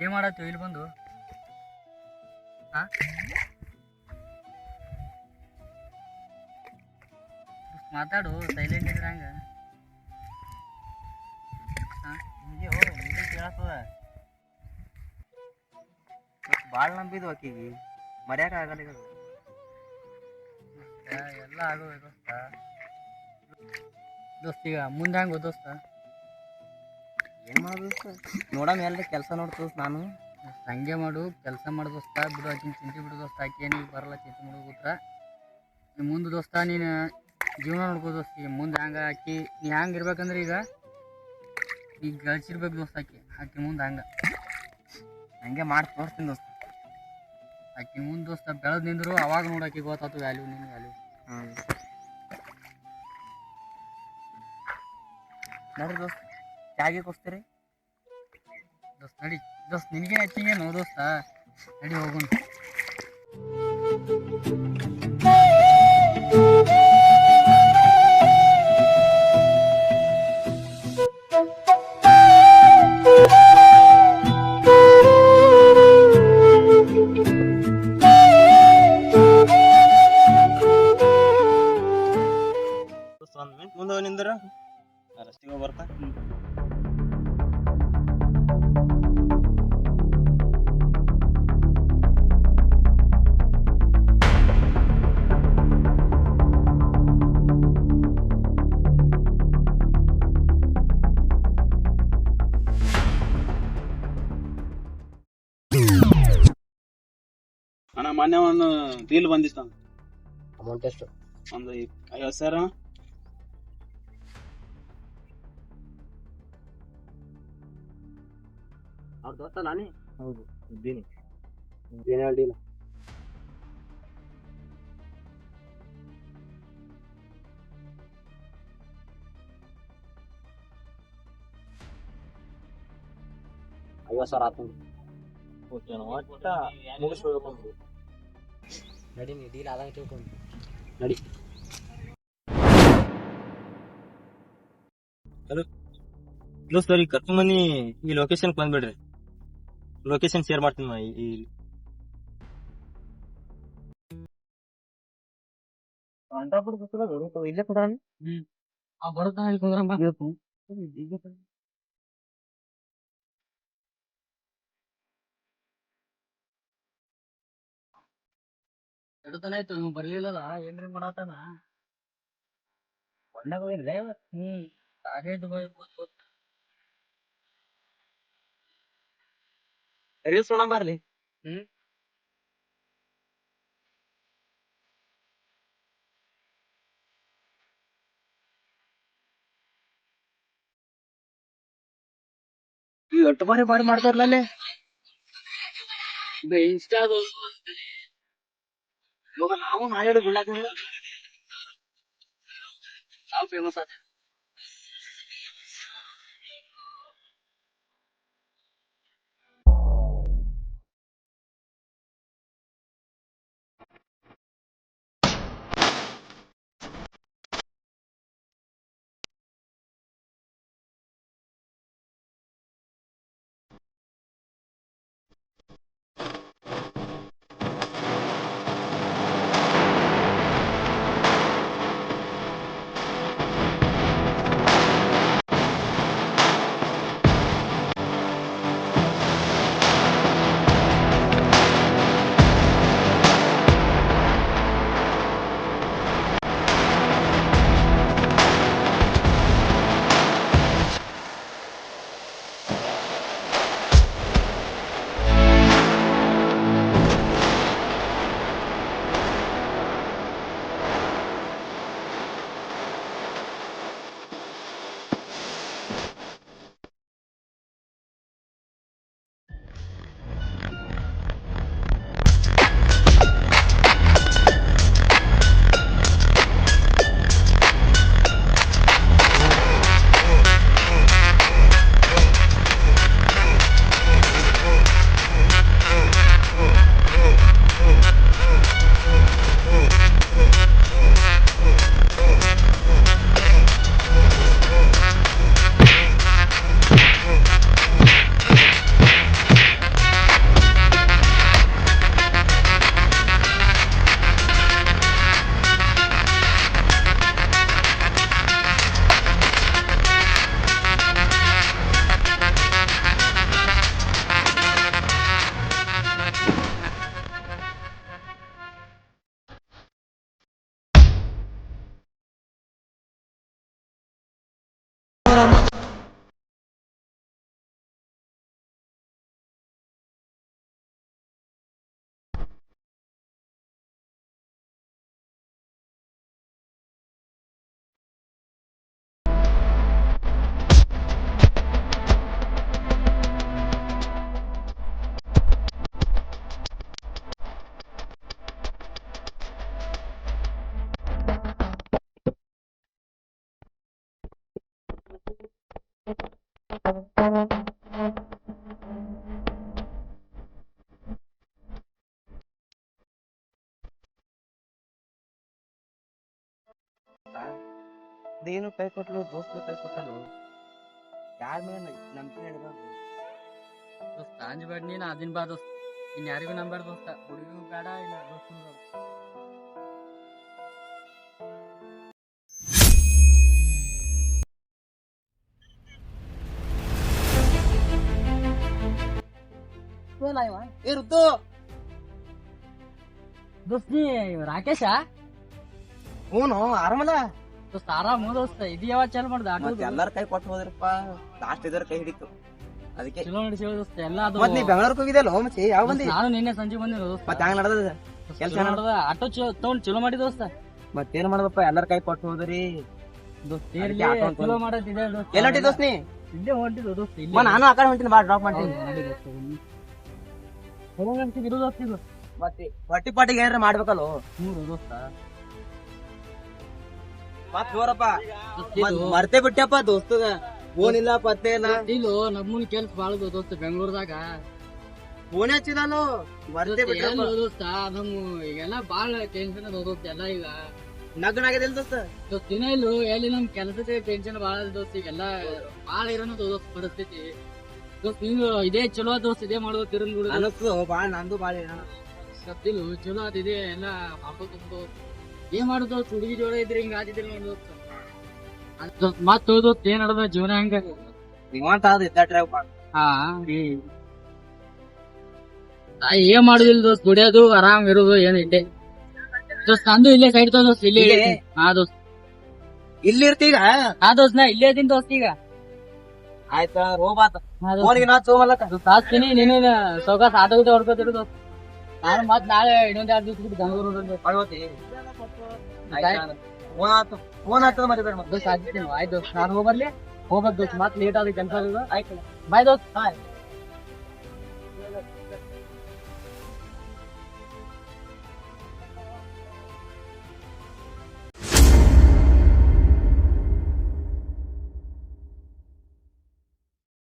ಏನ್ ಮಾಡತ್ತೀವಿ ಇಲ್ಲಿ ಬಂದು? ಹಾ, ಮಾತಾಡು, ಸೈಲೆಂಟ್ ಇದ್ರ ಹಂಗ. ನಿಮಗೆ ಹೋ ನಿಮಗೆ ಕೇಳತ್ತದ. ಭಾಳ ನಂಬಿದ್ವು ಆಕಿಗೆ ಮರ್ಯಾಕ ಆಗಲ್ಲ ಈಗ. ಎಲ್ಲ ಆಗೋದು ದೋಸ್ತ. ದೋಸ್ತ ಈಗ ಮುಂದೆ ಹಂಗ ದೋಸ್ತ? ಏನು ಮಾಡೋದು ನೋಡಮ್ ಎಲ್ರಿ ಕೆಲಸ ನೋಡ್ತದ ನಾನು. ಹಂಗೆ ಮಾಡು, ಕೆಲಸ ಮಾಡು ದೋಸ್ತ. ಬಿಡು ಆಕಿನ ಚಿಂತೆ ಬಿಡು ದೋಸ್ತ. ಆಕಿ ಏನಿಗೆ ಬರಲ್ಲ ಚಿಂತೆ ಮಾಡೋದು ಕೂತ್ರ. ಮುಂದೆ ದೋಸ್ತ ನೀನು ಜೀವನ ನೋಡ್ಕೋ ದೋಸ್ತ. ಈಗ ಮುಂದೆ ಹಂಗೆ ಆಕಿ ನೀ ಹ್ಯಾಂಗೆ ಇರ್ಬೇಕಂದ್ರೆ ಈಗ ಗಳಿಸಿರ್ಬೇಕು ದೋಸ್ತ. ಆಕಿ ಮುಂದೆ ಹಂಗೆ ಮಾಡಿ ತೋರಿಸ್ತೀನಿ ದೋಸ್ತ. ಆಕಿ ಮುಂದೆ ದೋಸ್ತ ಬೆಳೆದು ನಿಂದ್ರು ಅವಾಗ ನೋಡಾಕಿ ಗೊತ್ತಾಯ್ತು ವ್ಯಾಲ್ಯೂ, ನಿನ್ನ ವ್ಯಾಲ್ಯೂ. ಹಾಂ ನಡ್ರಿ ದೋಸ್ತ, ಚಾಗಿ ಕೊಡ್ತೀರಿ ದೋಸ್ತ? ನಡಿ ದೋಸ್ತ, ನಿನಗೆ ಹೆಚ್ಚಿಗೇನು ದೋಸ್ತ? ನಡಿ ಹೋಗೋಣ. ಒಂದು ಮಿನಿಟ್ ಮುಂದೆ ನಿಂದ್ರ ರಸ್ತೆಗೆ ಬರ್ತಾ. ಅಣ್ಣ ಮೊನ್ನೆ ಒಂದು ಡೀಲ್ ಬಂದಿತ್ತು. ಅಮೌಂಟ್ ಎಷ್ಟು? ಒಂದು 50,000. ಅವ್ರ ದೋಸ್ತ ನಾನೇ. ಹೌದು ಇದ್ದೀನಿ. ಏನು ಹೇಳಿಲ್ಲ. ಆತು ಓಕೆ ಅಣ್ಣ, ಒಟ್ಟ ಮುಗಿಸ್ಬೇಕು. ನಡಿ, ನೀ ಡೀಲ್ ಆದಂಗೆ ತಿಳ್ಕೊಂಡು ನಡಿ. ಹಲೋ ದೋಸ್ತ, ಈಗ ಕರ್ಕೊಂಬನ್ನಿ ಈ ಲೊಕೇಶನ್ ಬಂದ್ಬಿಡ್ರಿ. ಲೊಕೇಶನ್ ಶೇರ್ ಮಾಡ್ತೀನಿ ನಾ ಈ ಇಲ್ಲೇ ಕೊಡ. ಬರುತ್ತಾ ಇಲ್ಲಿ ಕುಂದ್ರಂಬ. ಎಡತನ ಆಯ್ತು, ನೀವು ಬರ್ಲಿಲ್ಲಲ್ಲ. ಏನ್ರಿ ಮಾಡತ್ತಾನ? ಒಣ್ಣಾಗ ಹೋಗಿದ್ರೆ ಸಾಕೈತು. ರೀಲ್ಸ್ ನೋಡೋಣ ಬರ್ಲಿ. ಎಷ್ಟು ಬಾರಿ ಮಾಡ್ತಾರಲ್ಲ ಅಲ್ಲಿ ಇನ್ಸ್ಟಾದು. ಇವಾಗ ನಾವು ನಾಳೆ ಬಿಡಾಕ ನಾವು ಫೇಮಸ್ ಆದ. ಅದೇನು ಕೈ ಕೊಟ್ಲು ದೋಸ್ತ ಕೈ ಕೊಟ್ಟಲು ಯಾರ ಮೇಲೆ ನಂಬಿಕೆ ಇಡಬಾರ್ದು. ದೋಸ್ತ ಅಂಜಬೇಡ ನೀನು ಅದಿನ ಬಾ ದೋಸ್ತ, ಇನ್ ಯಾರಿಗೂ ನಂಬಾರ ದೋಸ್ತ, ಹುಡುಗಿಗೂ ಬೇಡ ಇಲ್ಲ ದೋಸ್ತನು ಬೇಡ. ಏ ಋತು ದೋಸ್ತ ನೀ ರಾಕೇಶ ಹ್ಞೂ ಆರಾಮಲ್ಲ. ದೋಸ್ತ ಆರಾಮ ದೋಸ್ತ, ಇದು ಯಾವಾಗ ಚಾಲು ಮಾಡ್ದ ಆಟೋ? ಎಲ್ಲಾರ ಕೈ ಕೊಟ್ಟು ಹೋದ್ರಪ್ಪ, ಲಾಸ್ಟ್ ಇದರ ಕೈ ಹಿಡಿತು ಅದಕ್ಕೆ. ಚಲೋ ನಡೆಸಿ ದೋಸ್ತ ಎಲ್ಲ ಅದು. ಮತ್ ನೀ ಬೆಂಗಳೂರಿಗೆ ಹೋಗಿದ್ದಲ್ಲ ಮತ್ತೆ ಯಾವ ಬಂದಿ? ನಾನು ನಿನ್ನೆ ಸಂಜೆ ಬಂದಿನ ದೋಸ್ತ. ಮತ್ತೆ ಹ್ಯಾಂಗ ನಡ್ದದ ಕೆಲ್ಸ? ಆಟೋ ತಗೊಂಡ್ ಚಲೋ ಮಾಡಿ ದೋಸ್ತ. ಮತ್ತೇನ್ ಮಾಡದಪ್ಪ, ಎಲ್ಲಾರ ಕೈ ಕೊಟ್ಟು ಹೋದ್ರಿ. ದೋಸ್ತ ಅದಕ್ಕೆ ಆಟೋ ಅಂತ ಚಲೋ ಮಾಡೋದಿದೆ ದೋಸ್ತ. ಎಲ್ಲ ಹೊಂಟಿ ದೋಸ್ತ್ ನೀ? ಇಲ್ಲೇ ಹೊಂಟಿದ್ದು ದೋಸ್ತ, ಮ ನಾನು ಆ ಕಡೆ ಹೊಂಟಿನಿ, ಬಾ ಡ್ರಾಪ್ ಮಾಡ್ತೀನಿ. ಚಲೋ ಅನ್ಸಿದ್ರು ದೋಸ್ತ ಇದು. ಮತ್ತೆ ಹೊಟ್ಟಿ ಪಾಟಿಗೆ ಏನಾರ ಮಾಡ್ಬೇಕಲ್ಲ. ಮೂರು ದೋಸ್ತ ಮತ್ ಜೋರಪ್ಪ ಇದು ಮರ್ತೇ ಬಿಟ್ಟಪ್ಪ ದೋಸ್ತಗ. ಫೋನ್ ಇಲ್ಲ ಪತ್ತೆ ಇಲ್ಲ. ಇದು ನಮ್ಮನ್ ಕೆಲ್ಸ ಬಾಳದು ದೋಸ್ತ ಬೆಂಗಳೂರದಾಗ. ಫೋನ್ ಹಚ್ಚಿದಾನು ಮರ್ತೇ ಬಿಟ್ಟಪ್ಪ ದೋಸ್ತ. ನಮ್ಮ ಈಗೆಲ್ಲ ಬಾಳ ಟೆನ್ಷನ್ ಅದ ದೋಸ್ತ ಎಲ್ಲ ಈಗ. ನಗ್ನ ಆಗಿದಿಲ್ಲ ದೋಸ್ತ. ದೋಸ್ತ ದಿನ ಇಲ್ಲು ಎಲ್ಲಿ ನಮ್ ಕೆಲಸದ ಟೆನ್ಷನ್ ಬಾಳ ದೋಸ್ತ, ಈಗೆಲ್ಲ ಬಾಳ ಇರೋನ ದೋಸ್ತ ಪರಿಸ್ಥಿತಿ. ದೋಸ್ತ ಹಿಂಗ ಇದೇ ಚಲೋ ದೋಸ್ತ, ಇದೇ ಮಾಡೋದು ತಿರುನ್ ಗುಡಿ ಅನಸ್ತು ಬಾಳ, ನಂದು ಬಾಳ ಸತ್ತಿಲ್ಲ ಚಲೋ ಅದಿದೆ ಎಲ್ಲ ಮಾಡ್ಬೇಕು. ಏನ್ ಮಾಡುದು ಹುಡುಗಿ ಜೋಡ ಇದ್ರೆ ಹಿಂಗ ಆದಿದ್ದಿಲ್ಲ ನೋಡಿ ದೋಸ್ತ. ಮತ್ ದೋಸ್ತ ಏನ್ ನಡ್ದ ಜೀವನ ಹಂಗ? ಶ್ರೀಮಂತ ಆದ ಇದ್ದ ಡ್ರೈವ್ ಮಾಡ. ಹಾ ಏನ್ ಮಾಡುದಿಲ್ಲ ದೋಸ್ತ, ದುಡಿಯೋದು ಆರಾಮ್ ಇರೋದು ಏನ್ ಇಲ್ಲೇ ದೋಸ್ತ. ನಂದು ಇಲ್ಲೇ ಸೈಡ್ ದೋಸ್ತ, ಇಲ್ಲೇ ಇಲ್ಲೇ? ಇರ್ತೀನಿ. ಹಾ ದೋಸ್ತ, ಇಲ್ಲಿ ಇರ್ತೀಗ? ಹಾ ದೋಸ್ತ ನಾ ಇಲ್ಲೇ ಇದೀನಿ ದೋಸ್ತ ಈಗ. ಆಯ್ತಾ ರೋಬಾತ ಹಾ ದೋಸ್ತ. ಫೋನಿಗೆ ನಾ ಚೋಮಲ್ಲಕ ದೋಸ್ತ ಹಾಕ್ತೀನಿ, ನೀನು ಸೌಕಾಸ್ ಆಟೋದ ಹೊಡ್ಕೋತಿರು ದೋಸ್ತ. ನಾನು ಮತ್ ನಾಳೆ ಇನ್ನೊಂದ್ 2 ದಿವಸ ಬಿಟ್ಟು ಬೆಂಗಳೂರು ಅಳ್ವತಿ. ಫೋನ್ ಆಗ್ತದ ಮರಿಬೇಡ ಮತ್ತೆ. ದೋಸ್ತ ಹಾಕ್ತೀನಿ. ಆಯ್ತು ದೋಸ್ತ, ನಾನು ಹೋಗ್ಬರ್ಲಿ, ಹೋಗ್ಬೇಕು ದೋಸ್ತ, ಮತ್ ಲೇಟ್ ಆದ ಕೆಲಸ. ಆಯ್ತು ಬಾಯ್ ದೋಸ್ತ.